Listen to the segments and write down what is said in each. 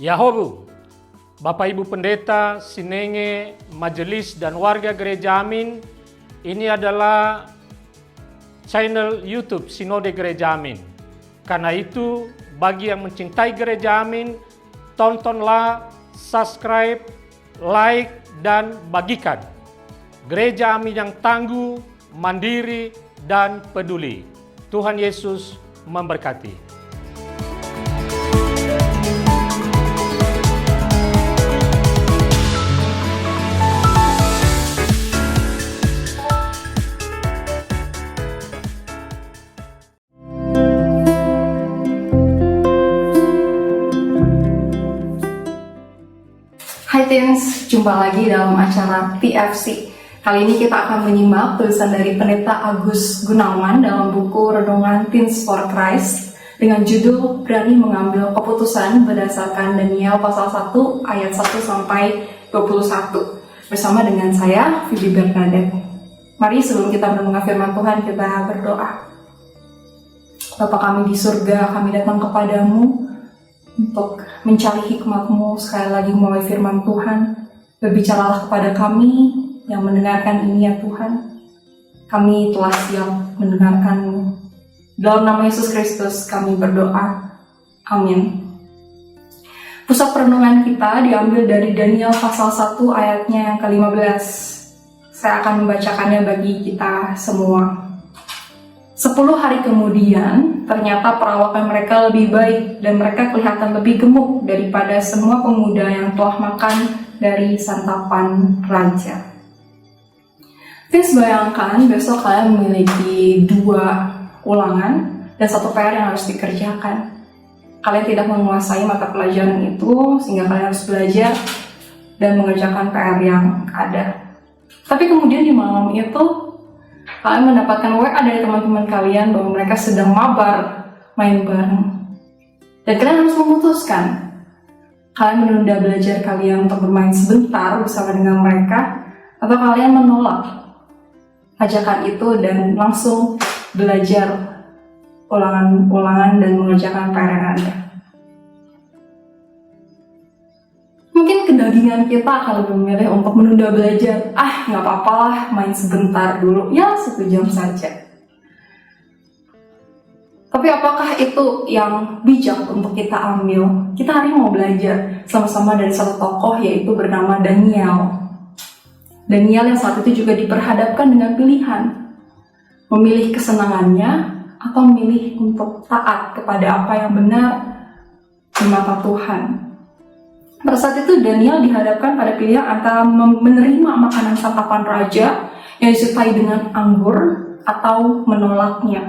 Yahobu, Bapak Ibu Pendeta, Sinenge, Majelis dan warga Gereja Amin, ini adalah channel YouTube Sinode Gereja Amin. Karena itu, bagi yang mencintai Gereja Amin, tontonlah, subscribe, like, dan bagikan. Gereja Amin yang tangguh, mandiri, dan peduli. Tuhan Yesus memberkati. Hai Teens, jumpa lagi dalam acara TFC. Kali ini kita akan menyimak tulisan dari Pendeta Agus Gunawan dalam buku Renungan Teens for Christ dengan judul Berani Mengambil Keputusan berdasarkan Daniel pasal 1 ayat 1 sampai 21 bersama dengan saya, Phoebe Bernadette. Mari sebelum kita mendengar firman Tuhan, kita berdoa. Bapa kami di surga, kami datang kepadamu untuk mencari hikmat-Mu sekali lagi melalui firman Tuhan. Berbicaralah kepada kami yang mendengarkan ini ya Tuhan. Kami telah siap mendengarkan-Mu. Dalam nama Yesus Kristus kami berdoa. Amin. Pusat perenungan kita diambil dari Daniel pasal 1 ayatnya yang ke-15. Saya akan membacakannya bagi kita semua. 10 hari kemudian, ternyata perawakan mereka lebih baik dan mereka kelihatan lebih gemuk daripada semua pemuda yang telah makan dari santapan raja. Please bayangkan besok kalian memiliki 2 ulangan dan 1 PR yang harus dikerjakan. Kalian tidak menguasai mata pelajaran itu sehingga kalian harus belajar dan mengerjakan PR yang ada. Tapi kemudian di malam itu, kalian mendapatkan WA dari teman-teman kalian bahwa mereka sedang mabar main bareng. Dan kalian harus memutuskan, kalian menunda belajar kalian untuk bermain sebentar bersama dengan mereka, atau kalian menolak ajakan itu dan langsung belajar ulangan-ulangan dan mengerjakan PR yang ada. Mungkin kedagingan kita akan lebih memilih untuk menunda belajar. Nggak apa-apa lah, main sebentar dulu. Ya, 1 jam saja. Tapi apakah itu yang bijak untuk kita ambil? Kita hari ini mau belajar sama-sama dari satu tokoh yaitu bernama Daniel. Daniel yang saat itu juga diperhadapkan dengan pilihan. Memilih kesenangannya atau memilih untuk taat kepada apa yang benar di mata Tuhan. Pada saat itu Daniel dihadapkan pada pilihan antara menerima makanan santapan raja yang disertai dengan anggur atau menolaknya.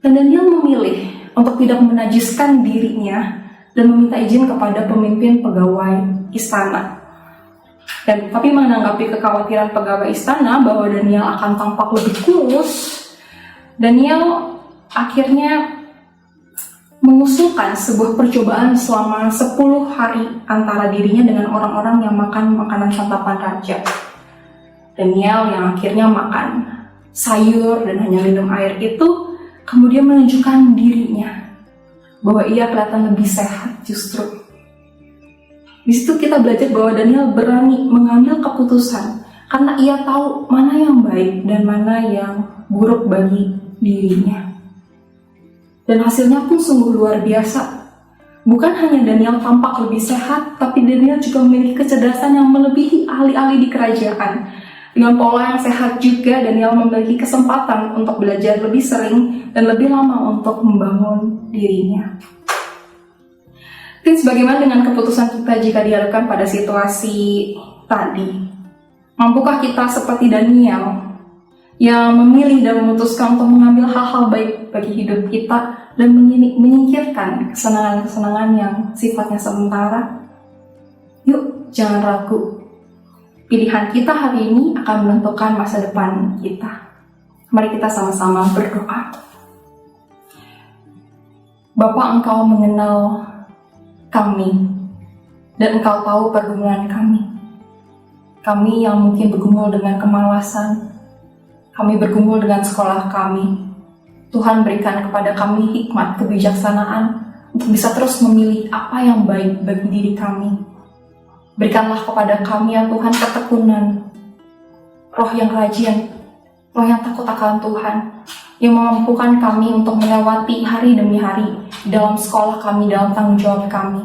Dan Daniel memilih untuk tidak menajiskan dirinya dan meminta izin kepada pemimpin pegawai istana. Tapi menanggapi kekhawatiran pegawai istana bahwa Daniel akan tampak lebih kurus, Daniel akhirnya mengusulkan sebuah percobaan selama 10 hari antara dirinya dengan orang-orang yang makan makanan santapan raja. Daniel yang akhirnya makan sayur dan hanya minum air itu kemudian menunjukkan dirinya bahwa ia kelihatan lebih sehat justru. Di situ kita belajar bahwa Daniel berani mengambil keputusan karena ia tahu mana yang baik dan mana yang buruk bagi dirinya. Dan hasilnya pun sungguh luar biasa. Bukan hanya Daniel tampak lebih sehat, tapi Daniel juga memiliki kecerdasan yang melebihi ahli-ahli di kerajaan. Dengan pola yang sehat juga, Daniel memiliki kesempatan untuk belajar lebih sering dan lebih lama untuk membangun dirinya. Terus bagaimana dengan keputusan kita jika dihadapkan pada situasi tadi? Mampukah kita seperti Daniel yang memilih dan memutuskan untuk mengambil hal-hal baik bagi hidup kita dan menyingkirkan kesenangan-kesenangan yang sifatnya sementara? Yuk, jangan ragu. Pilihan kita hari ini akan menentukan masa depan kita. Mari kita sama-sama berdoa. Bapa, Engkau mengenal kami dan Engkau tahu pergumulan kami. Kami yang mungkin bergumul dengan kemalasan, kami bergumul dengan sekolah kami. Tuhan berikan kepada kami hikmat kebijaksanaan untuk bisa terus memilih apa yang baik bagi diri kami. Berikanlah kepada kami ya Tuhan ketekunan, roh yang rajin, roh yang takut akan Tuhan, yang memampukan kami untuk melewati hari demi hari dalam sekolah kami, dalam tanggung jawab kami.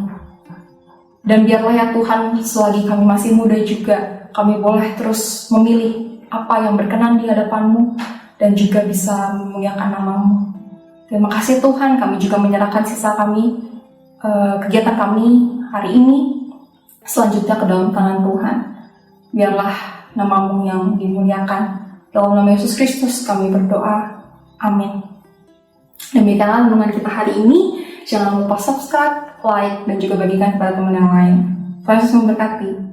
Dan biarlah ya Tuhan, selagi kami masih muda juga, kami boleh terus memilih apa yang berkenan di hadapan-Mu dan juga bisa memuliakan nama-Mu. Terima kasih Tuhan, kami juga menyerahkan sisa kami, kegiatan kami hari ini selanjutnya ke dalam tangan Tuhan. Biarlah nama-Mu yang dimuliakan. Dalam nama Yesus Kristus kami berdoa. Amin. Demikianlah renungan kita hari ini. Jangan lupa subscribe, like, dan juga bagikan kepada teman yang lain. Tuhan Yesus memberkati.